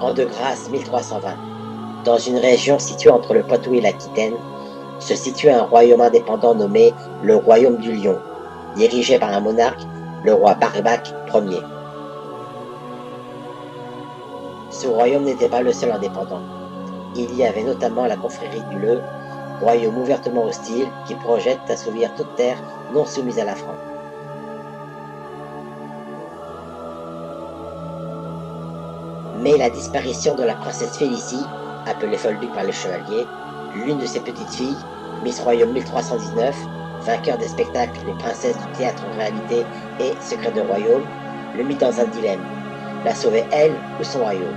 An de grâce 1320. Dans une région située entre le Poitou et l'Aquitaine, se situait un royaume indépendant nommé le Royaume du Lion, dirigé par un monarque, le roi Barbac Ier. Ce royaume n'était pas le seul indépendant. Il y avait notamment la confrérie du Leu, royaume ouvertement hostile qui projette d'assouvir toute terre non soumise à la France. Mais la disparition de la princesse Félicie, appelée Folduc par les chevaliers, l'une de ses petites filles, Miss Royaume 1319, vainqueur des spectacles Les princesses du théâtre en réalité et Secret de royaume, le mit dans un dilemme, la sauver elle ou son royaume.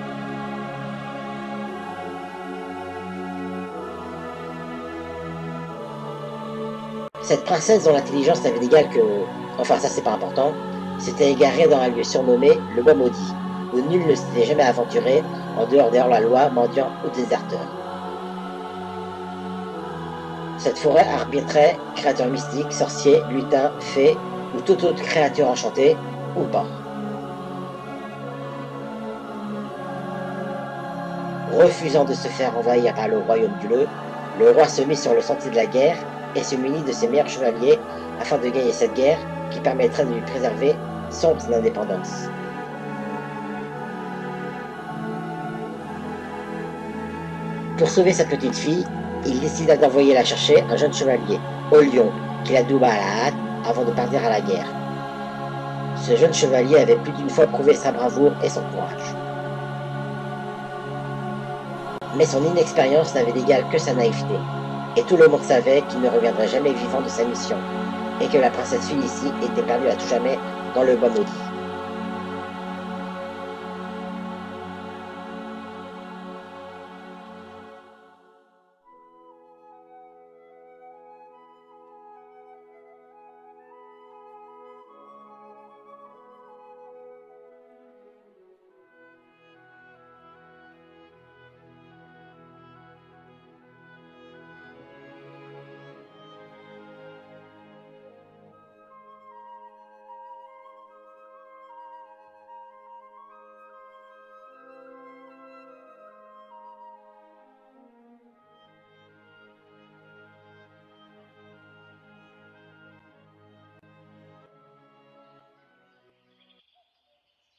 Cette princesse dont l'intelligence n'avait d'égal que... Enfin ça c'est pas important, s'était égarée dans un lieu surnommé le Bois Maudit, où nul ne s'était jamais aventuré en dehors des hors-la-loi, mendiants ou déserteurs. Cette forêt arbitrait créatures mystiques, sorciers, lutins, fées ou toute autre créature enchantée, ou pas. Refusant de se faire envahir par le royaume du Leu, le roi se mit sur le sentier de la guerre et se munit de ses meilleurs chevaliers afin de gagner cette guerre qui permettrait de lui préserver son indépendance. Pour sauver sa petite fille, il décida d'envoyer la chercher un jeune chevalier, au lion, qu'il adouba à la hâte avant de partir à la guerre. Ce jeune chevalier avait plus d'une fois prouvé sa bravoure et son courage. Mais son inexpérience n'avait d'égal que sa naïveté, et tout le monde savait qu'il ne reviendrait jamais vivant de sa mission, et que la princesse Félicie était perdue à tout jamais dans le Bois Maudit.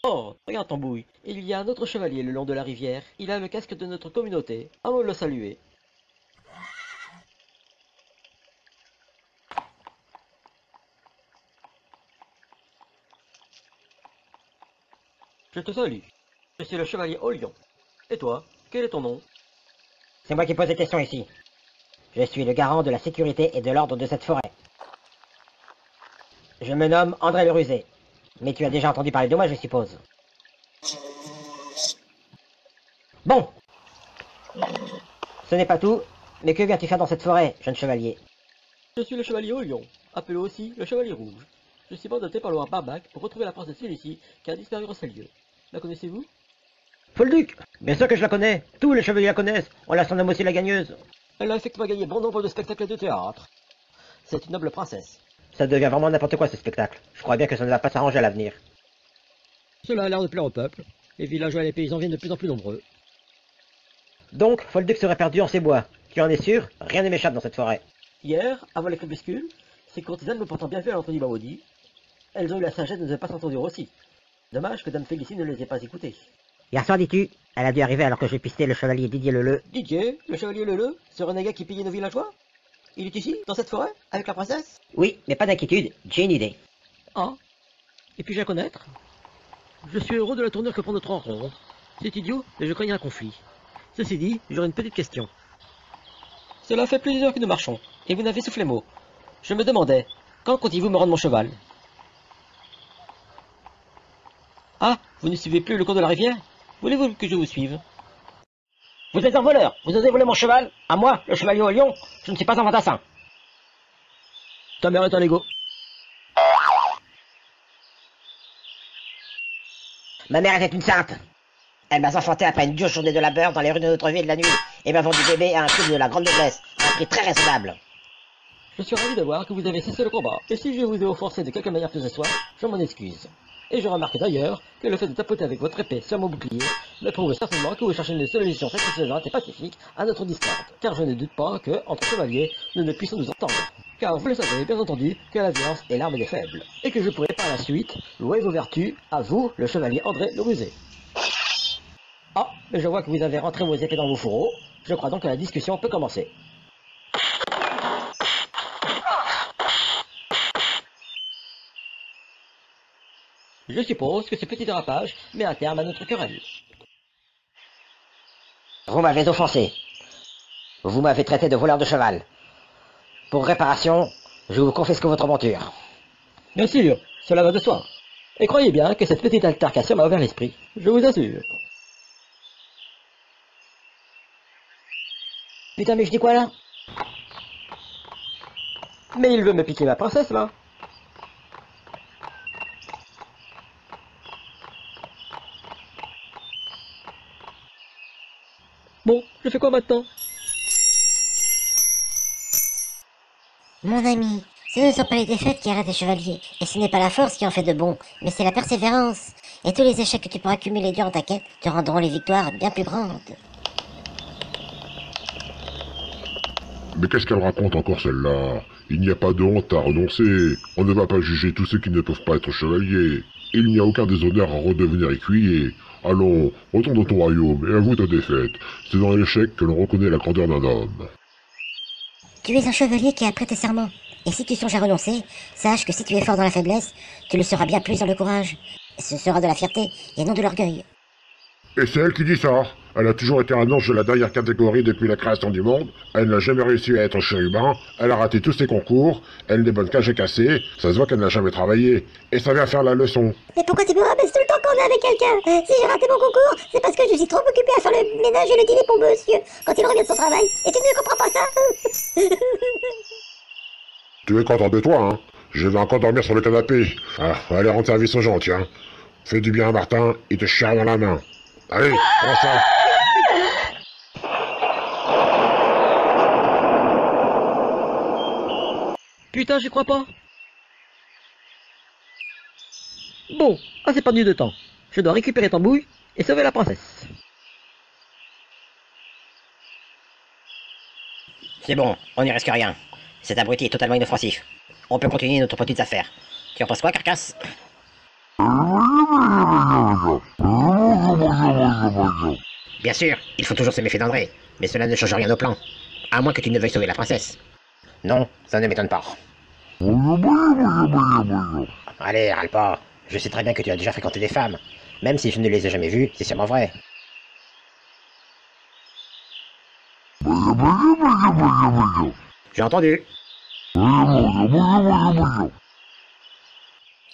Oh, regarde Tambouille, il y a un autre chevalier le long de la rivière. Il a le casque de notre communauté. Allons le saluer. Je te salue. Je suis le chevalier au lion. Et toi, quel est ton nom? C'est moi qui pose des questions ici. Je suis le garant de la sécurité et de l'ordre de cette forêt. Je me nomme André le Rusé. Mais tu as déjà entendu parler de moi, je suppose. Bon. Ce n'est pas tout, mais que viens-tu faire dans cette forêt, jeune chevalier? Je suis le chevalier au lion, appelé aussi le chevalier rouge. Je suis mandaté par le roi Barbac pour retrouver la princesse Félicie qui a disparu en ces lieux. La connaissez-vous? Folduc, bien sûr que je la connais. Tous les chevaliers la connaissent. On la surnomme aussi la gagneuse. Elle a effectivement gagné bon nombre de spectacles de théâtre. C'est une noble princesse. Ça devient vraiment n'importe quoi ce spectacle. Je crois bien que ça ne va pas s'arranger à l'avenir. Cela a l'air de plaire au peuple. Les villageois et les paysans viennent de plus en plus nombreux. Donc, Folduc serait perdu en ces bois. Tu en es sûr? Rien ne m'échappe dans cette forêt. Hier, avant les crépuscules, ces courtisanes me portant bien vu à l'entrée du Baodi, elles ont eu la sagesse de ne pas s'entendre aussi. Dommage que Dame Félicie ne les ait pas écoutées. Hier soir, dis-tu, elle a dû arriver alors que j'ai pisté le chevalier Didier Leleu. Didier, le chevalier Leleu, ce renégat qui pillait nos villageois? Il est ici, dans cette forêt, avec la princesse? Oui, mais pas d'inquiétude, j'ai une idée. Ah. Et puis-je la connaître? Je suis heureux de la tournure que prend notre rencontre. C'est idiot, mais je craignais un conflit. Ceci dit, j'aurais une petite question. Cela fait plusieurs heures que nous marchons, et vous n'avez soufflé mot. Je me demandais, quand comptez-vous me rendre mon cheval? Ah, vous ne suivez plus le cours de la rivière? Voulez-vous que je vous suive? Vous êtes un voleur, vous osez voler mon cheval? À moi, le chevalier au lion, je ne suis pas un fantassin. Ta mère est un égo. Ma mère était une sainte. Elle m'a enfanté après une dure journée de labeur dans les rues de notre ville la nuit et m'a vendu bébé à un prix de la grande noblesse, à un prix très raisonnable. Je suis ravi de voir que vous avez cessé le combat, et si je vous ai offensé de quelque manière que ce soit, je m'en excuse. Et je remarque d'ailleurs que le fait de tapoter avec votre épée sur mon bouclier me prouve certainement que vous cherchez une solution satisfaisante et pacifique à notre discorde, car je ne doute pas que, entre chevaliers, nous ne puissions nous entendre. Car vous le savez bien entendu que la violence est l'arme des faibles, et que je pourrai par la suite louer vos vertus à vous, le chevalier André le Rusé. Ah, mais je vois que vous avez rentré vos épées dans vos fourreaux, je crois donc que la discussion peut commencer. Je suppose que ce petit dérapage met un terme à notre querelle. Vous m'avez offensé. Vous m'avez traité de voleur de cheval. Pour réparation, je vous confisque votre monture. Bien sûr, cela va de soi. Et croyez bien que cette petite altercation m'a ouvert l'esprit, je vous assure. Putain, mais je dis quoi là? Mais il veut me piquer ma princesse, là. Bon, je fais quoi maintenant? Mon ami, ce ne sont pas les défaites qui arrêtent les chevaliers, et ce n'est pas la force qui en fait de bon, mais c'est la persévérance. Et tous les échecs que tu pourras cumuler durant ta quête te rendront les victoires bien plus grandes. Mais qu'est-ce qu'elle raconte encore celle-là? Il n'y a pas de honte à renoncer. On ne va pas juger tous ceux qui ne peuvent pas être chevaliers. Il n'y a aucun déshonneur à redevenir écuyer. Allons, retourne dans ton royaume et avoue ta défaite. C'est dans l'échec que l'on reconnaît la grandeur d'un homme. Tu es un chevalier qui a prêté serment. Et si tu songes à renoncer, sache que si tu es fort dans la faiblesse, tu le seras bien plus dans le courage. Ce sera de la fierté et non de l'orgueil. Et c'est elle qui dit ça. Elle a toujours été un ange de la dernière catégorie depuis la création du monde. Elle n'a jamais réussi à être chérubin. Elle a raté tous ses concours. Elle n'est bonne qu'à jet cassé. Ça se voit qu'elle n'a jamais travaillé. Et ça vient faire la leçon. Mais pourquoi tu me rabaisses tout le temps quand on est avec quelqu'un? Si j'ai raté mon concours, c'est parce que je suis trop occupée à faire le ménage et le dîner pour monsieur, quand il revient de son travail. Et tu ne comprends pas ça? Tu es content de toi, hein? Je vais encore dormir sur le canapé. Ah, allez rendre service aux gens, tiens. Fais du bien à Martin, il te charre dans la main. Allez, prends ça. Putain, j'y crois pas. Bon, assez perdu de temps. Je dois récupérer Tambouille et sauver la princesse. C'est bon, on n'y risque rien. Cet abruti est totalement inoffensif. On peut continuer notre petite affaire. Tu en penses quoi, Carcasse? Bien sûr, il faut toujours se méfier d'André, mais cela ne change rien au plan. À moins que tu ne veuilles sauver la princesse. Non, ça ne m'étonne pas. Allez, râle pas. Je sais très bien que tu as déjà fréquenté des femmes. Même si je ne les ai jamais vues, c'est sûrement vrai. J'ai entendu.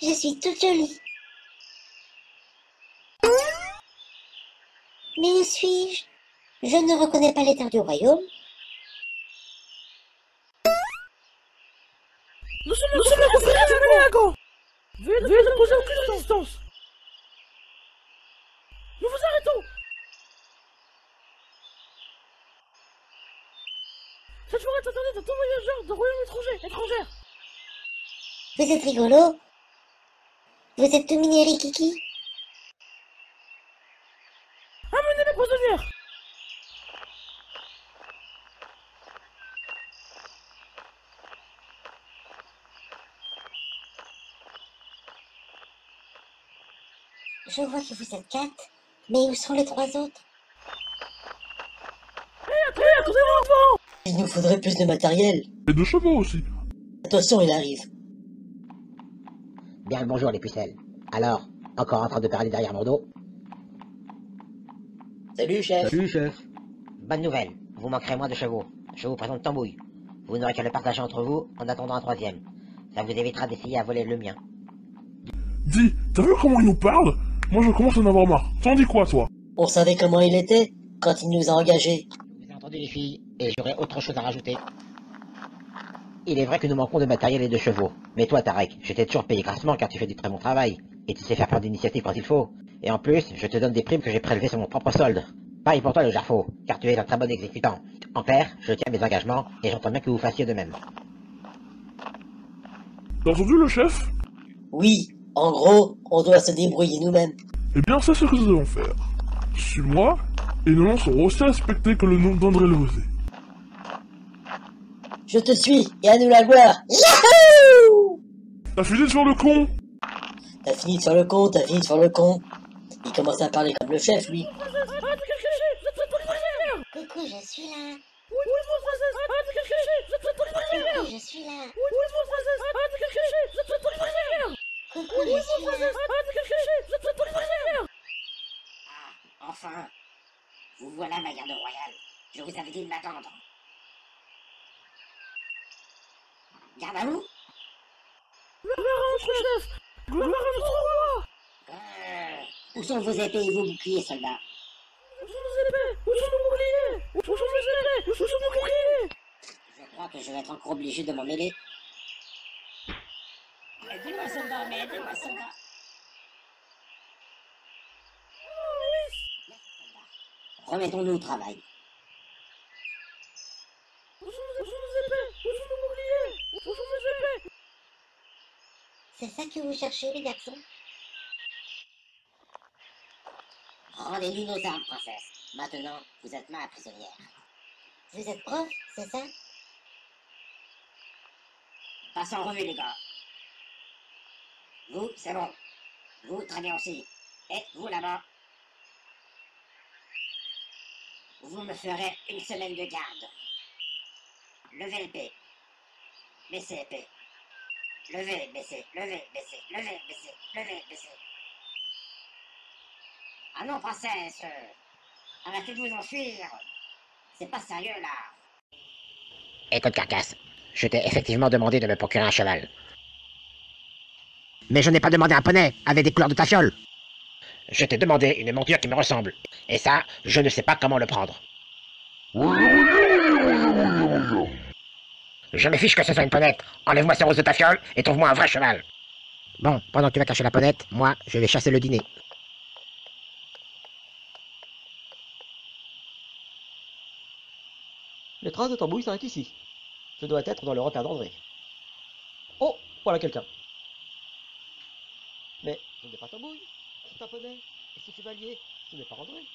Je suis toute jolie. Mais où suis-je? Je ne reconnais pas les terres du royaume. Nous sommes la confrérie du Maniaco. Veuillez ne poser aucune résistance. Nous vous arrêtons. Cette forêt est interdite à tout voyageur de royaume étrangère. Vous êtes rigolo. Vous êtes tout mini Kiki. Amenez les prisonnières. Je vois que vous êtes 4, mais où sont les 3 autres? Attendez-moi devant. Il nous faudrait plus de matériel. Et de chevaux aussi. Attention, il arrive. Bien le bonjour les pucelles. Alors, encore en train de parler derrière mon dos? Salut, chef. Salut, chef. Bonne nouvelle, vous manquerez moins de chevaux. Je vous présente Tambouille. Vous n'aurez qu'à le partager entre vous en attendant un 3e. Ça vous évitera d'essayer à voler le mien. Dis, t'as vu comment il nous parle? Moi je commence à en avoir marre. T'en dis quoi toi? On savait comment il était quand il nous a engagés. Vous avez entendu les filles, et j'aurais autre chose à rajouter. Il est vrai que nous manquons de matériel et de chevaux. Mais toi, Tarek, je t'ai toujours payé grassement car tu fais du très bon travail. Et tu sais faire prendre d'initiative quand il faut. Et en plus, je te donne des primes que j'ai prélevées sur mon propre solde. Pareil pour toi, le Jarfo, car tu es un très bon exécutant. En clair, je tiens mes engagements, et j'entends bien que vous fassiez de même. T'as entendu le chef? Oui, en gros, on doit se débrouiller nous-mêmes. Eh bien c'est ce que nous allons faire. Suis-moi, et nos noms seront aussi respectés que le nom d'André Losé. Je te suis, et à nous la gloire. Yahoo! T'as fini de faire le con? T'as fini de faire le con, t'as fini de faire le con. Il commence à parler comme le chef, lui. Coucou, je suis là. Oui, Coucou, je suis là. Coucou, je suis là. Ah, enfin. Vous voilà, ma garde royale. Je vous avais dit de m'attendre. Garde à vous? Où sont vos épées et vos boucliers, soldats? Je crois que je vais être encore obligé de m'en mêler. Aidez-moi, soldat, mais aidez-moi, soldat. Merci, soldat. Remettons-nous au travail. C'est ça que vous cherchez, les garçons? Rendez-nous nos armes, princesse. Maintenant, vous êtes ma prisonnière. Vous êtes prof, c'est ça? Passons en revue, les gars. Vous, c'est bon. Vous, très bien aussi. Et vous, là-bas. Vous me ferez une semaine de garde. Levez l'épée. Baissez l'épée. Levez, baissez, levez, baissez, levez, baissez, levez, baissez. Ah non, princesse. Arrêtez de vous enfuir. C'est pas sérieux, là. Écoute, Carcasse. Je t'ai effectivement demandé de me procurer un cheval. Mais je n'ai pas demandé un poney avec des couleurs de ta fiole. Je t'ai demandé une monture qui me ressemble. Et ça, je ne sais pas comment le prendre. Je me fiche que ce soit une ponette. Enlève-moi ces roses de ta fiole et trouve-moi un vrai cheval. Bon, pendant que tu vas cacher la ponette, moi, je vais chasser le dîner. Les traces de tambouille s'arrêtent ici. Je dois être dans le repère d'André. Oh, voilà quelqu'un. Mais ce n'est pas tambouille, c'est un poney. Et ce chevalier, ce n'est pas André.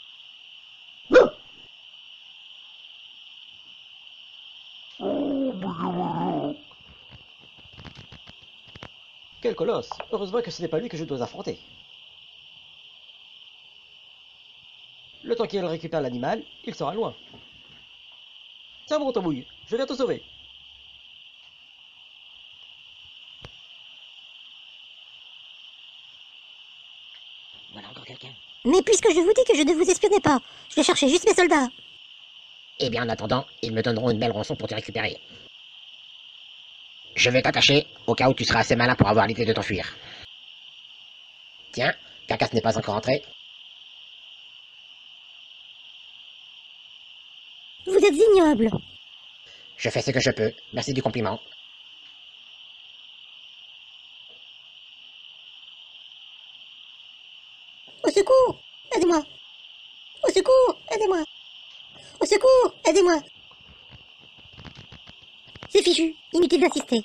Quel colosse! Heureusement que ce n'est pas lui que je dois affronter. Le temps qu'il récupère l'animal, il sera loin. Tiens bon tambouille, je viens te sauver. Voilà encore quelqu'un. Mais puisque je vous dis que je ne vous espionnais pas, je cherchais juste mes soldats. Eh bien, en attendant, ils me donneront une belle rançon pour te récupérer. Je vais t'attacher au cas où tu seras assez malin pour avoir l'idée de t'enfuir. Tiens, Carcasse n'est pas encore entré. Vous êtes ignoble. Je fais ce que je peux. Merci du compliment. Au secours! Aidez-moi! Au secours! Aidez-moi! Au secours! Aidez-moi! C'est fichu, inutile d'insister.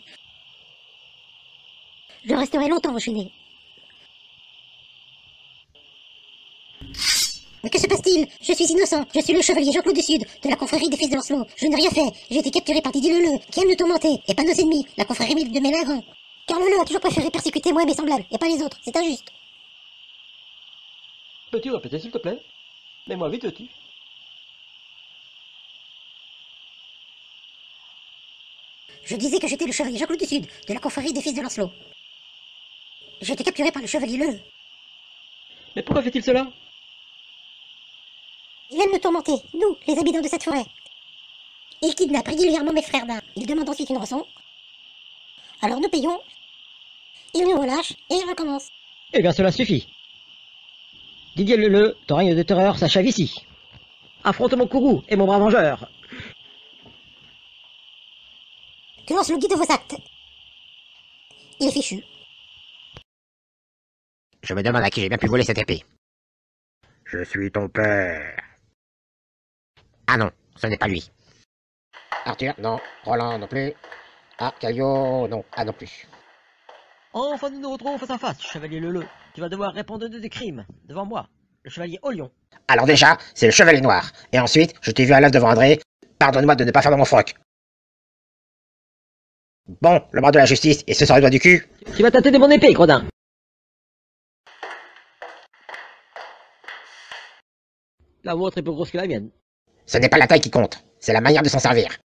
Je resterai longtemps enchaîné. Mais que se passe-t-il? Je suis innocent, je suis le chevalier Jean-Claude du Sud, de la confrérie des Fils de Lancelot. Je n'ai rien fait, j'ai été capturé par Didier Leleu, qui aime nous tourmenter, et pas nos ennemis, la confrérie de Mélingrand. Car Leleu a toujours préféré persécuter moi et mes semblables, et pas les autres, c'est injuste. Peux-tu répéter s'il te plaît? Mets-moi vite veux-tu? Je disais que j'étais le chevalier Jean-Claude du Sud, de la confrérie des fils de Lancelot. J'ai été capturé par le chevalier Leu. Mais pourquoi fait-il cela? Il aime nous tourmenter, nous, les habitants de cette forêt. Il kidnappe régulièrement mes frères d'armes. Il demande ensuite une rançon. Alors nous payons, il nous relâche et il recommence. Eh bien cela suffit. Didier Leleu, ton règne de terreur s'achève ici. Affronte mon courroux et mon brave vengeur. Que Lancelot guide vos actes. Il est fichu. Je me demande à qui j'ai bien pu voler cette épée. Je suis ton père. Ah non, ce n'est pas lui. Arthur, non. Roland, non plus. Ah, Caillot, non. Ah, non plus. Enfin nous nous retrouvons face à face, chevalier Leleu. Tu vas devoir répondre de tes crimes, devant moi, le chevalier Olion. Alors déjà, c'est le chevalier noir. Et ensuite, je t'ai vu à l'œuvre devant André. Pardonne-moi de ne pas faire dans mon froc. Bon, le bras de la justice et ce sera le doigt du cul. Tu vas tâter de mon épée, gredin. La vôtre est plus grosse que la mienne. Ce n'est pas la taille qui compte, c'est la manière de s'en servir.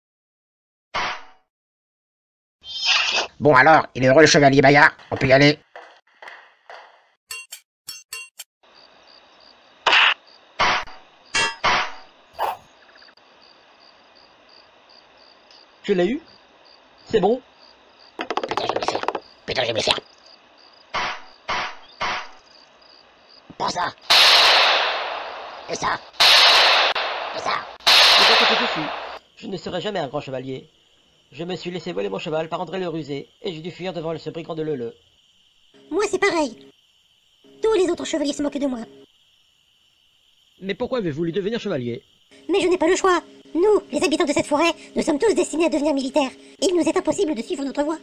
Bon alors, il est heureux le chevalier Bayard, on peut y aller. Je l'ai eu. C'est bon. Putain, je vais me le faire. Putain, je vais me le faire. Prends ça. Et ça. Et ça. Ne t'inquiète pas dessus. Je ne serai jamais un grand chevalier. Je me suis laissé voler mon cheval par André le rusé, et j'ai dû fuir devant ce brigand de Leleu. Moi c'est pareil. Tous les autres chevaliers se moquent de moi. Mais pourquoi avez-vous voulu devenir chevalier? Mais je n'ai pas le choix. Nous, les habitants de cette forêt, nous sommes tous destinés à devenir militaires. Et il nous est impossible de suivre notre voie.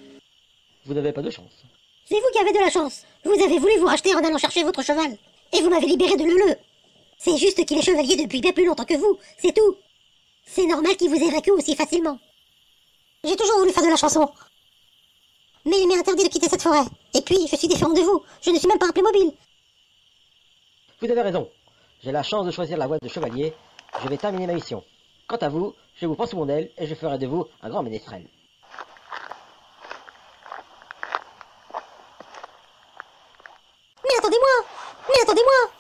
Vous n'avez pas de chance. C'est vous qui avez de la chance. Vous avez voulu vous racheter en allant chercher votre cheval. Et vous m'avez libéré de Leleu. C'est juste qu'il est chevalier depuis bien plus longtemps que vous, c'est tout. C'est normal qu'il vous ait vaincu aussi facilement. J'ai toujours voulu faire de la chanson. Mais il m'est interdit de quitter cette forêt. Et puis, je suis différent de vous. Je ne suis même pas un Playmobil. Vous avez raison. J'ai la chance de choisir la voie de chevalier. Je vais terminer ma mission. Quant à vous, je vous prends sous mon aile et je ferai de vous un grand ménestrel. Mais attendez-moi! Mais attendez-moi!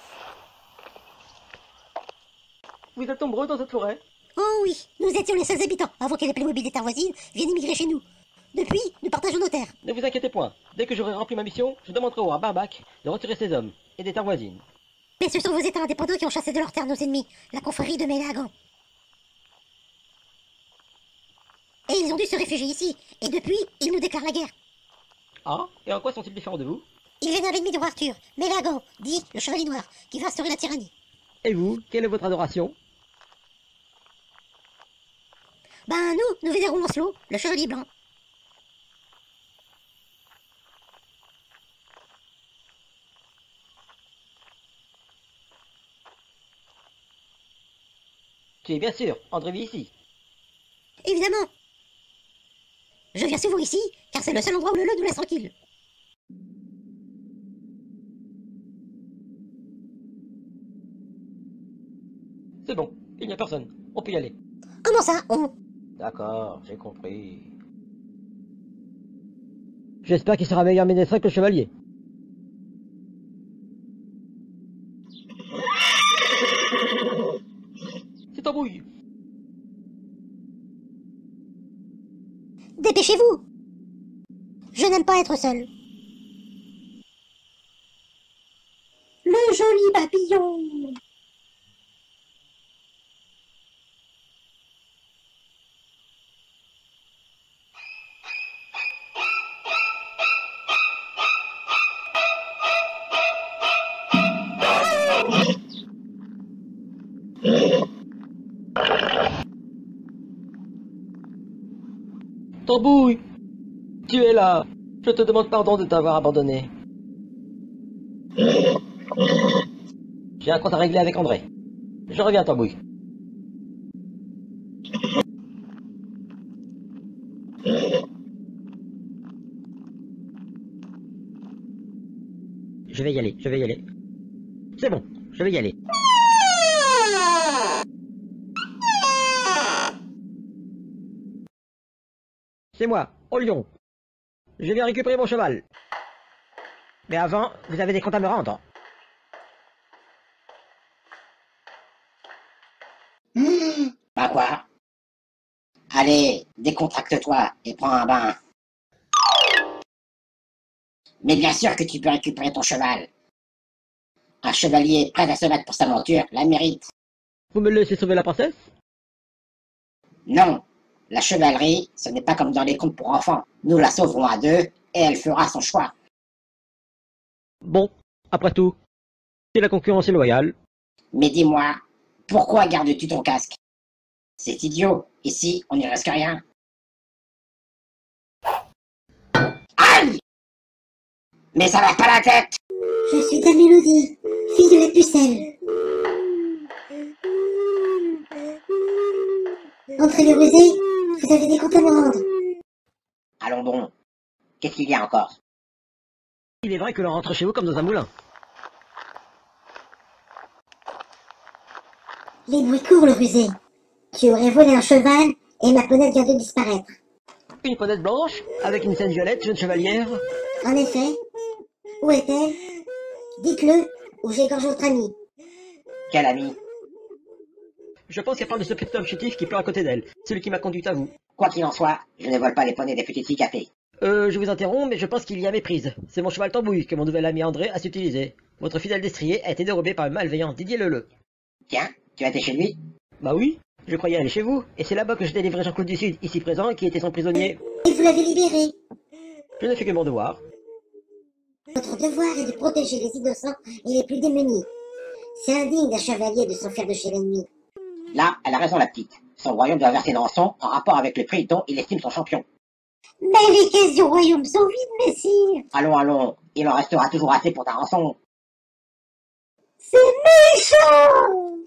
Vous êtes nombreux dans cette forêt? Oh oui, nous étions les seuls habitants avant que les Playmobil des terres voisines viennent immigrer chez nous. Depuis, nous partageons nos terres. Ne vous inquiétez point. Dès que j'aurai rempli ma mission, je demanderai au roi Barbac de retirer ses hommes et des terres voisines. Mais ce sont vos États indépendants qui ont chassé de leurs terres nos ennemis, la confrérie de Mélagan. Et ils ont dû se réfugier ici, et depuis, ils nous déclarent la guerre. Ah, et en quoi sont-ils différents de vous? Ils viennent avec l'ennemi du roi Arthur, Mélagan, dit le chevalier noir, qui va instaurer la tyrannie. Et vous, quelle est votre adoration? Ben nous vénérons Lancelot, le chevalier blanc. Tu es bien sûr, André vit ici. Évidemment. Je viens souvent ici, car c'est le seul endroit où le nous laisse tranquille. C'est bon, il n'y a personne. On peut y aller. Comment ça, on... D'accord, j'ai compris. J'espère qu'il sera meilleur ménestrel que le chevalier. C'est en bouille. Dépêchez-vous. Je n'aime pas être seul. Le joli papillon. Tambouille, tu es là. Je te demande pardon de t'avoir abandonné. J'ai un compte à régler avec André. Je reviens, Tambouille. Je vais y aller, je vais y aller. C'est bon, je vais y aller. C'est moi, Olion. Je viens récupérer mon cheval. Mais avant, vous avez des comptes à me rendre. Bah quoi? Allez, décontracte-toi et prends un bain. Mais bien sûr que tu peux récupérer ton cheval. Un chevalier prêt à se battre pour sa monture la mérite. Vous me laissez sauver la princesse? Non, la chevalerie, ce n'est pas comme dans les contes pour enfants. Nous la sauverons à deux et elle fera son choix. Bon, après tout, si la concurrence est loyale. Mais dis-moi, pourquoi gardes-tu ton casque? C'est idiot, ici on n'y risque rien. Aïe! Mais ça va pas la tête! Je suis ta Mélodie, fille de la pucelle. Entrez les rusés, vous avez des comptes à me rendre. Allons donc, qu'est-ce qu'il y a encore? Il est vrai que l'on rentre chez vous comme dans un moulin. Les bruits courent, le rusé. Tu aurais volé un cheval et ma ponette vient de disparaître. Une ponette blanche, avec une scène violette, jeune chevalière. En effet, où est-elle? Dites-le, ou j'égorge votre ami. Quel ami? Je pense qu'elle parle de ce petit homme chétif qui pleure à côté d'elle, celui qui m'a conduite à vous. Quoi qu'il en soit, je ne vole pas les poneys des petites filles café. Je vous interromps, mais je pense qu'il y a méprise. C'est mon cheval Tambouille que mon nouvel ami André a su utiliser. Votre fidèle destrier a été dérobé par le malveillant Didier Leleu. Tiens, tu as été chez lui? Bah oui, je croyais aller chez vous, et c'est là-bas que je délivrais Jean-Claude du Sud, ici présent, qui était son prisonnier. Et vous l'avez libéré. Je ne fais que mon devoir. Votre devoir est de protéger les innocents et les plus démunis. C'est indigne d'un chevalier de s'enfuir de chez l'ennemi. Là, elle a raison la petite. Son royaume doit verser une rançon en rapport avec le prix dont il estime son champion. Mais les caisses du royaume sont vides, messire. Allons, allons, il en restera toujours assez pour ta rançon. C'est méchant.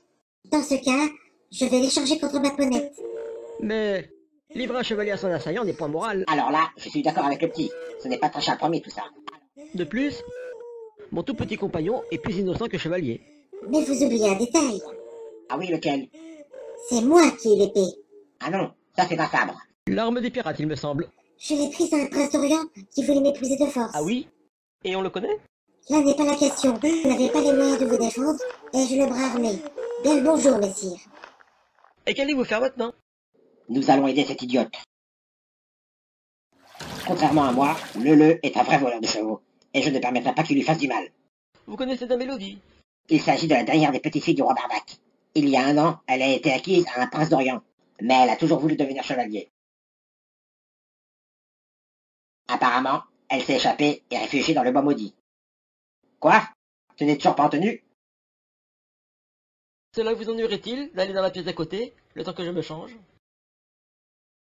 Dans ce cas, je vais l'échanger contre ma ponette. Mais livrer un chevalier à son assaillant n'est point moral. Alors là, je suis d'accord avec le petit. Ce n'est pas très cher premier tout ça. De plus, mon tout petit compagnon est plus innocent que chevalier. Mais vous oubliez un détail. Ah oui, lequel? C'est moi qui ai l'épée. Ah non, ça c'est un sabre. L'arme des pirates, il me semble. Je l'ai prise à un prince d'Orient qui voulait m'épouser de force. Ah oui? Et on le connaît? Là n'est pas la question. Vous n'avez pas les moyens de vous défendre, et je le bras armé. Bien le bonjour, messire. Et qu'allez-vous faire maintenant? Nous allons aider cette idiote. Contrairement à moi, Leleu est un vrai voleur de chevaux, et je ne permettrai pas qu'il lui fasse du mal. Vous connaissez la mélodie? Il s'agit de la dernière des petites filles du roi Barbac. Il y a 1 an, elle a été acquise à un prince d'Orient, mais elle a toujours voulu devenir chevalier. Apparemment, elle s'est échappée et réfugiée dans le bois maudit. Quoi? Tu n'es toujours pas en tenue? Cela vous ennuierait-il d'aller dans la pièce d'à côté, le temps que je me change?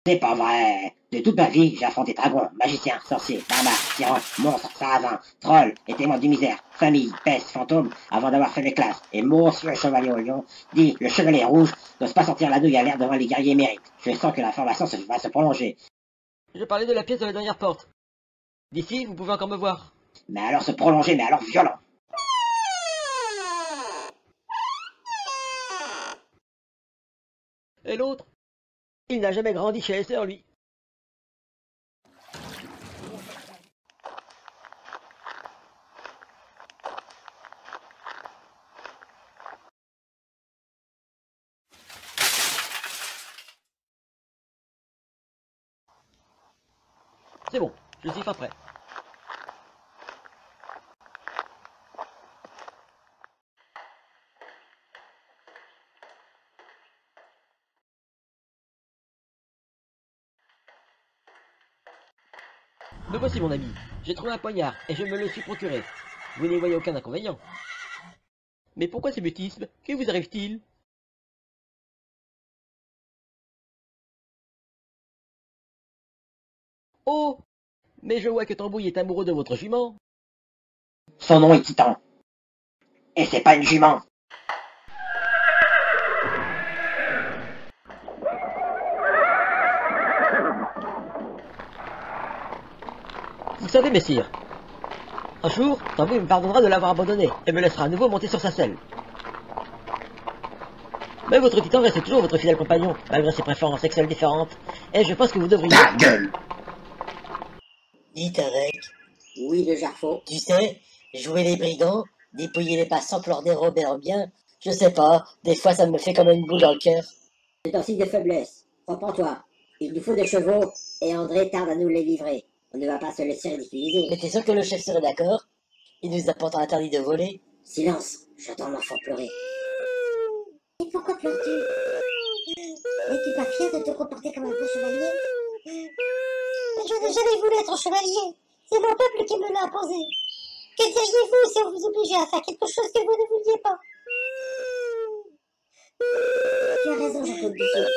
C'est pas vrai. De toute ma vie, j'ai affronté dragons, magiciens, sorciers, barbares, tyrans, monstres, sarrasins, trolls et témoins du misère, familles, pestes, fantômes, avant d'avoir fait mes classes. Et monsieur chevalier au lion, dit le chevalier rouge, n'ose pas sortir la douille à l'air devant les guerriers mérites. Je sens que la formation va se prolonger. Je parlais de la pièce de la dernière porte. D'ici, vous pouvez encore me voir. Mais alors se prolonger, mais alors violent. Et l'autre? Il n'a jamais grandi chez les sœurs, lui. C'est bon, je suis pas prêt. Me voici mon ami, j'ai trouvé un poignard et je me le suis procuré. Vous n'y voyez aucun inconvénient. Mais pourquoi ce mutisme? Que vous arrive-t-il? Oh! Mais je vois que Tambouille est amoureux de votre jument. Son nom est Titan. Et c'est pas une jument. Vous savez, messire, un jour, Tambouille me pardonnera de l'avoir abandonné et me laissera à nouveau monter sur sa selle. Mais votre titan reste toujours votre fidèle compagnon, malgré ses préférences sexuelles différentes. Et je pense que vous devriez... Ta gueule! Dites avec. Oui, le Jarfo. Tu sais, jouer les brigands, dépouiller les passants pour leur dérober leur bien, je sais pas, des fois ça me fait comme une boule dans le cœur. C'est un signe de faiblesse. Reprends-toi. Il nous faut des chevaux, et André tarde à nous les livrer. On ne va pas se laisser ridiculiser. Mais t'es sûr que le chef serait d'accord? Il nous a pourtant interdit de voler. Silence, j'entends l'enfant pleurer. Et pourquoi pleures-tu? N'es-tu pas fier de te comporter comme un vrai chevalier? Je n'ai jamais voulu être chevalier. C'est mon peuple qui me l'a imposé. Que diriez-vous si on vous obligeait à faire quelque chose que vous ne vouliez pas? Tu as raison, Jean-Claude Dussault.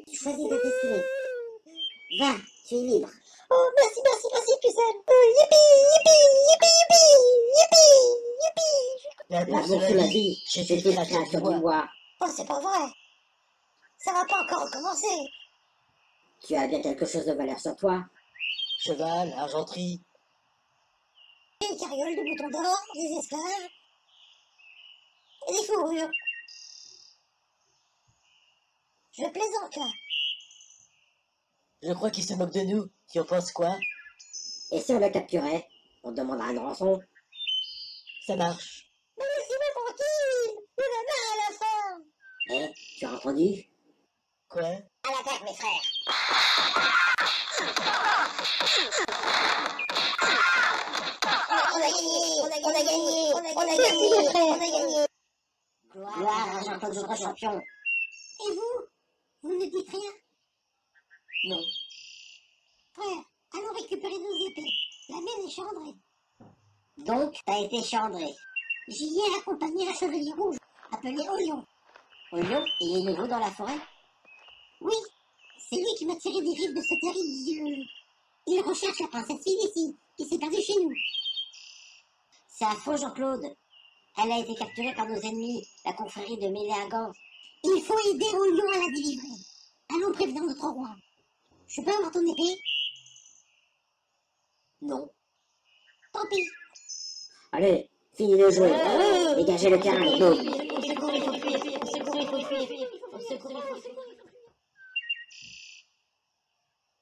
Tu choisis ta destinée. Va, tu es libre. Oh, merci, Pucelle. Youpi, youpi. L'amour sous la vie, j'ai c'est fait une créature du bois. Oh, c'est pas vrai. Ça va pas encore recommencer. Tu as bien quelque chose de valeur sur toi. Cheval, argenterie. Une carriole de boutons d'or, des esclaves et des fourrures. Je plaisante là. Je crois qu'il se moque de nous. Tu en penses quoi? Et si on le capturait, on demandera une rançon. Ça marche. Mais laissez-moi tranquille. Il va marre à la fin. Eh, tu as entendu? Quoi? À l'attaque, mes frères. On a gagné. Gloire à Jean-Claude, notre champion. Et vous? Vous ne dites rien? Non. Frère, allons récupérer nos épées. La mienne est chandrée. Donc, t'as été chandré. J'y ai accompagné un chevalier rouge, appelé Olion. Olion, il est nouveau dans la forêt? Oui, c'est lui qui m'a tiré des griffes de ce terrible dieu. Il recherche la princesse Félicie, qui s'est perdue chez nous. C'est un faux Jean-Claude. Elle a été capturée par nos ennemis, la confrérie de Méléagant. Il faut aider Olion à la délivrer. Allons prévenir notre roi. Je peux avoir ton épée? Non. Tant pis. Allez, finis de jouer. Dégagez le terrain, Claude.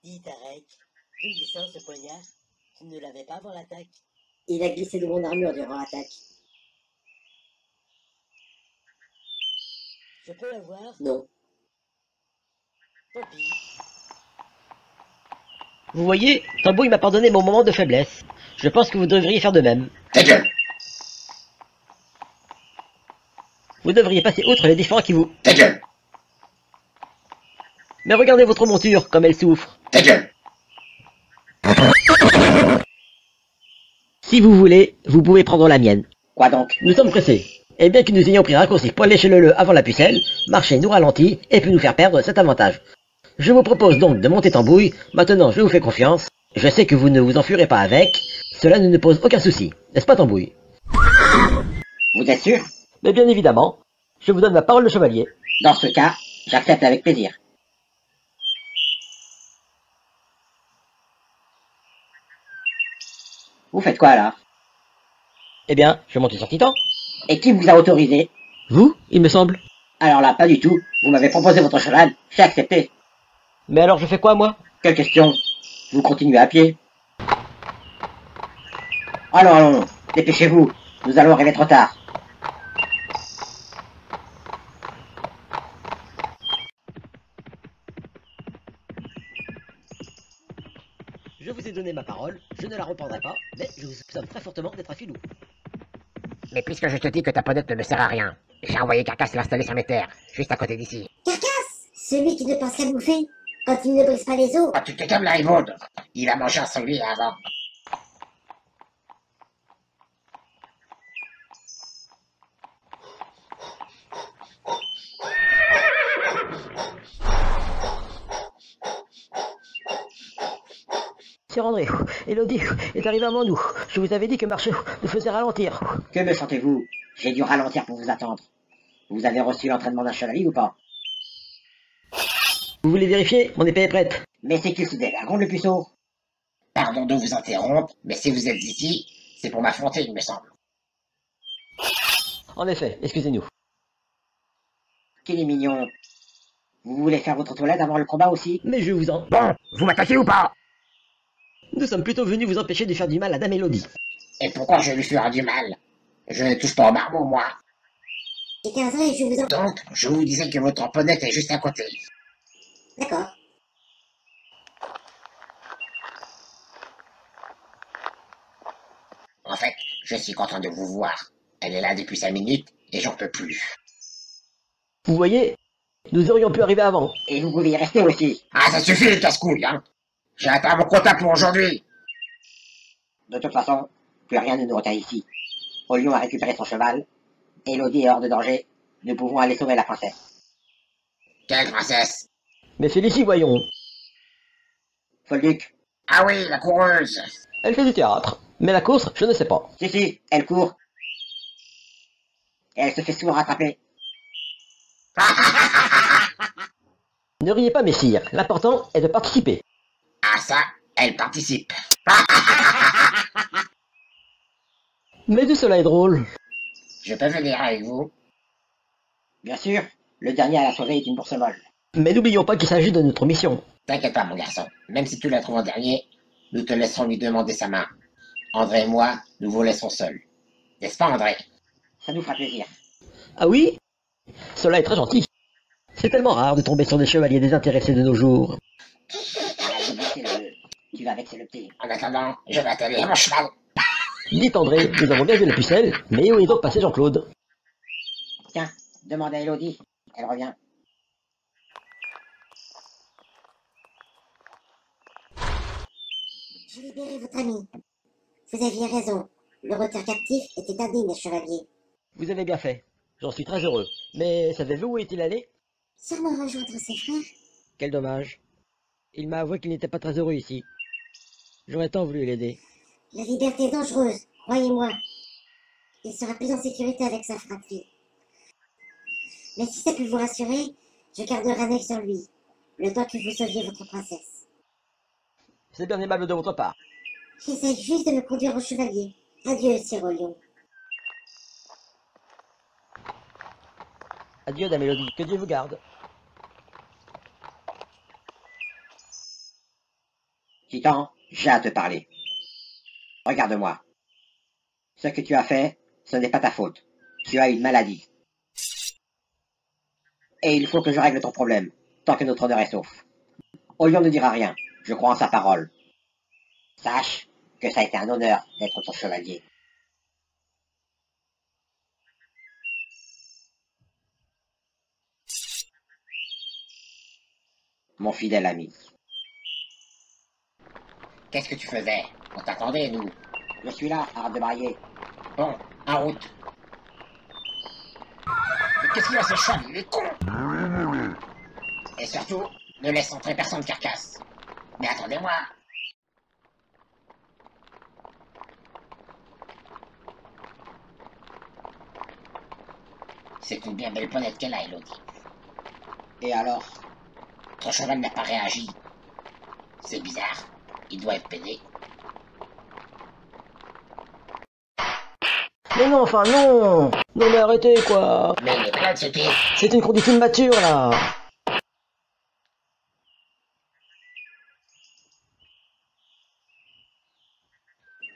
Dis Tarek, d'où il sort ce poignard? Tu ne l'avais pas avant l'attaque. Il a glissé de mon armure durant l'attaque. Je peux l'avoir? Non. Tant pis. Vous voyez, Tambouille m'a pardonné mon moment de faiblesse. Je pense que vous devriez faire de même. Ta gueule! Vous devriez passer outre les différends qui vous... Ta gueule! Mais regardez votre monture, comme elle souffre. Ta gueule! Si vous voulez, vous pouvez prendre la mienne. Quoi donc? Nous sommes pressés. Et bien que nous ayons pris raccourci pour lécher le avant la pucelle, marcher nous ralentit et puis nous faire perdre cet avantage. Je vous propose donc de monter Tambouille. Maintenant, je vous fais confiance. Je sais que vous ne vous enfuirez pas avec. Cela ne nous pose aucun souci. N'est-ce pas, Tambouille? Vous êtes sûr? Mais bien évidemment. Je vous donne ma parole de chevalier. Dans ce cas, j'accepte avec plaisir. Vous faites quoi là? Eh bien, je monte sur Titan. Et qui vous a autorisé? Vous, il me semble. Alors là, pas du tout. Vous m'avez proposé votre cheval, j'ai accepté. Mais alors je fais quoi, moi? Quelle question? Vous continuez à pied? Allons, dépêchez-vous. Nous allons arriver trop tard. Je vous ai donné ma parole, je ne la reprendrai pas, mais je vous soupçonne très fortement d'être un filou. Mais puisque je te dis que ta podette ne me sert à rien, j'ai envoyé Carcasse l'installer sur mes terres, juste à côté d'ici. Carcasse! Celui qui ne pense qu'à bouffer, quand il ne brise pas les os. Ah, tu te calmes, la Rivaude. Il a mangé un sanglier avant. Sir André, Elodie est arrivé avant nous. Je vous avais dit que marcher nous faisait ralentir. Que me sentez-vous? J'ai dû ralentir pour vous attendre. Vous avez reçu l'entraînement d'un chevalier ou pas? Vous voulez vérifier? Mon épée est prête. Mais c'est qu'il se dévergonde le puceau. Pardon de vous interrompre, mais si vous êtes ici, c'est pour m'affronter, il me semble. En effet, excusez-nous. Qu'il est mignon. Vous voulez faire votre toilette avant le combat aussi? Mais je vous en... Bon, vous m'attaquez ou pas? Nous sommes plutôt venus vous empêcher de faire du mal à Dame Elodie. Et pourquoi je lui ferai du mal? Je ne touche pas au marmot, moi. J'ai 15 ans et je vous en... Donc, je vous disais que votre ponette est juste à côté. D'accord. En fait, je suis content de vous voir. Elle est là depuis 5 minutes et j'en peux plus. Vous voyez, nous aurions pu arriver avant. Et vous pouvez y rester aussi. Ah, ça suffit les casse-couilles, hein. J'ai atteint mon quota pour aujourd'hui. De toute façon, plus rien ne nous retient ici. Olion a récupéré son cheval. Elodie est hors de danger. Nous pouvons aller sauver la princesse. Quelle princesse? Mais Félicie, voyons. Folduc. Ah oui, la coureuse. Elle fait du théâtre. Mais la course, je ne sais pas. Si, elle court. Et elle se fait souvent rattraper. Ne riez pas, messire. L'important est de participer. Ah ça, elle participe. Mais tout cela est drôle. Je peux venir avec vous? Bien sûr, le dernier à la sauver est une bourse molle. Mais n'oublions pas qu'il s'agit de notre mission. T'inquiète pas, mon garçon. Même si tu la trouves en dernier, nous te laisserons lui demander sa main. André et moi, nous vous laisserons seuls. N'est-ce pas, André? Ça nous fera plaisir. Ah oui? Cela est très gentil. C'est tellement rare de tomber sur des chevaliers désintéressés de nos jours. Arrête de bosser le... Tu vas vexer le petit. En attendant, je vais atteler à mon cheval. Dites André, nous avons bien vu la pucelle, mais où est donc passé Jean-Claude? Tiens, demande à Elodie. Elle revient. J'ai libéré votre ami. Vous aviez raison. Le retard captif était indigne, chevalier. Vous avez bien fait. J'en suis très heureux. Mais savez-vous où est-il allé? Sûrement rejoindre ses frères. Quel dommage. Il m'a avoué qu'il n'était pas très heureux ici. J'aurais tant voulu l'aider. La liberté est dangereuse, croyez-moi. Il sera plus en sécurité avec sa fratrie. Mais si ça peut vous rassurer, je garderai un œil sur lui, le temps que vous sauviez votre princesse. C'est bien aimable de votre part. J'essaie juste de me conduire au chevalier. Adieu, Sir Olion. Adieu, Dame Élodie. Que Dieu vous garde. Titan, j'ai à te parler. Regarde-moi. Ce que tu as fait, ce n'est pas ta faute. Tu as une maladie. Et il faut que je règle ton problème, tant que notre honneur est sauf. Olion ne dira rien, je crois en sa parole. Sache que ça a été un honneur d'être ton chevalier. Mon fidèle ami. Qu'est-ce que tu faisais? On t'attendait, nous. Je suis là, arrête de brailler. Bon, en route. Mais qu'est-ce qu'il a ce cheval? Il est con! Et surtout, ne laisse entrer personne carcasse. Mais attendez-moi. C'est une bien belle ponette qu'elle a, Elodie. Et alors? Ton cheval n'a pas réagi. C'est bizarre. Il doit être pédé. Mais non, enfin non. Non mais arrêtez quoi. Mais il est malade, ce type. C'est une condition mature là.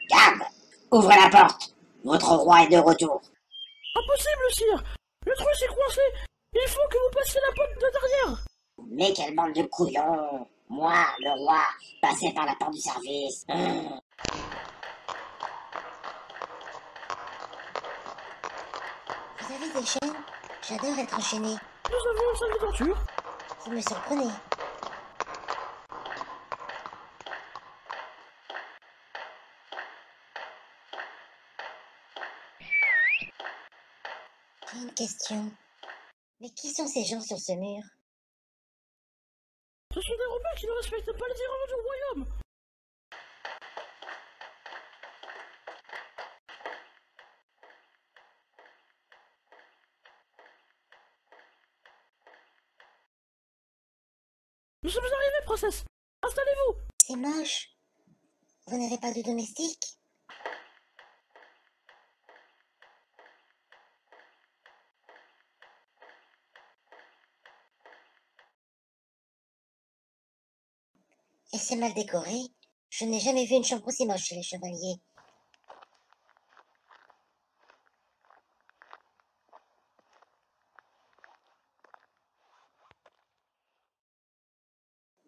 Garde! Ouvrez la porte! Votre roi est de retour. Impossible, sire. Le truc s'est coincé. Il faut que vous passiez la porte de derrière. Mais quelle bande de couillons! Moi, le roi, passé par la porte du service. Vous avez des chaînes? J'adore être enchaîné. Nous avons une salle de torture. Vous me surprenez. J'ai une question. Mais qui sont ces gens sur ce mur? Ce sont des rebelles qui ne respectent pas les erreurs du royaume. Nous sommes arrivés, princesse. Installez-vous. C'est moche. Vous n'avez pas de domestique? c'est mal décoré. Je n'ai jamais vu une chambre aussi moche chez les chevaliers.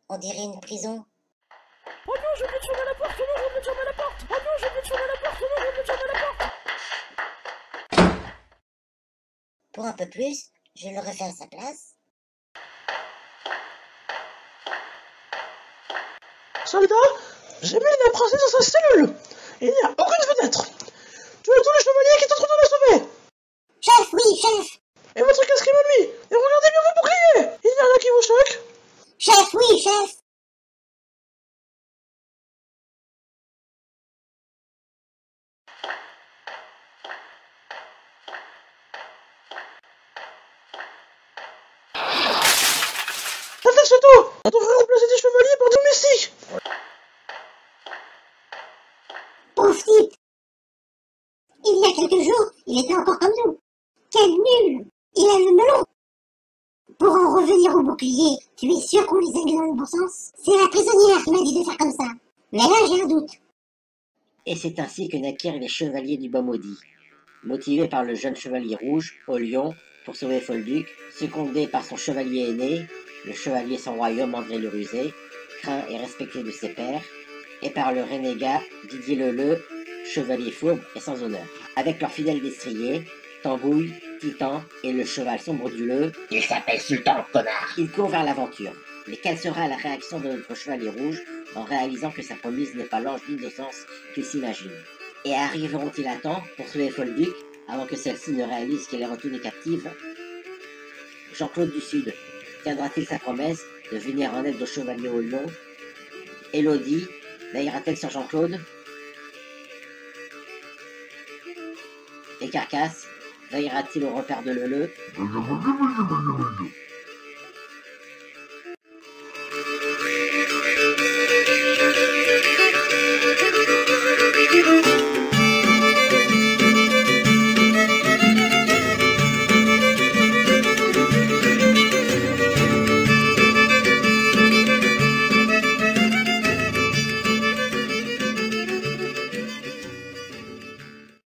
On dirait une prison. Oh non, j'ai oublié de fermer la porte. Oh non, j'ai oublié de fermer la porte. Oh non, j'ai oublié de fermer la porte. Oh non, j'ai oublié de fermer la porte. Pour un peu plus, je le refais à sa place. Soldat, j'ai mis la princesse dans sa cellule. Il n'y a aucune fenêtre. Tu as tous les chevaliers qui tenteront de la sauver. Chef, oui, chef. Et votre casque à lui. Et regardez bien vos boucliers. Il y en a qui vous choquent. Chef, oui, chef. Attends, c'est tout. On devrait remplacer des chevaliers par des domestiques. Pauvre type. Il y a quelques jours, il était encore comme nous. Quel nul. Il a le melon. Pour en revenir au bouclier, tu es sûr qu'on les a mis dans le bon sens? C'est la prisonnière qui m'a dit de faire comme ça. Mais là, j'ai un doute. Et c'est ainsi que naquirent les chevaliers du Bois Maudit. Motivés par le jeune chevalier rouge, au lion, pour sauver Folduc, secondé par son chevalier aîné, le chevalier sans royaume André le Rusé, craint et respecté de ses pairs, et par le renégat Didier Leleu, chevalier fourbe et sans honneur. Avec leur fidèle destrier, Tambouille, Titan et le cheval sombre du Leu, Il s'appelle Sultan, connard. ils courent vers l'aventure. Mais quelle sera la réaction de notre chevalier rouge en réalisant que sa promise n'est pas l'ange d'innocence qu'il s'imagine? Et arriveront-ils à temps pour sauver Folduc avant que celle-ci ne réalise qu'elle est retenue captive? Jean-Claude du Sud tiendra-t-il sa promesse de venir en aide au chevalier au lion? Élodie veillera-t-elle sur Jean-Claude? Et Carcasse veillera-t-il au repère de Leleu?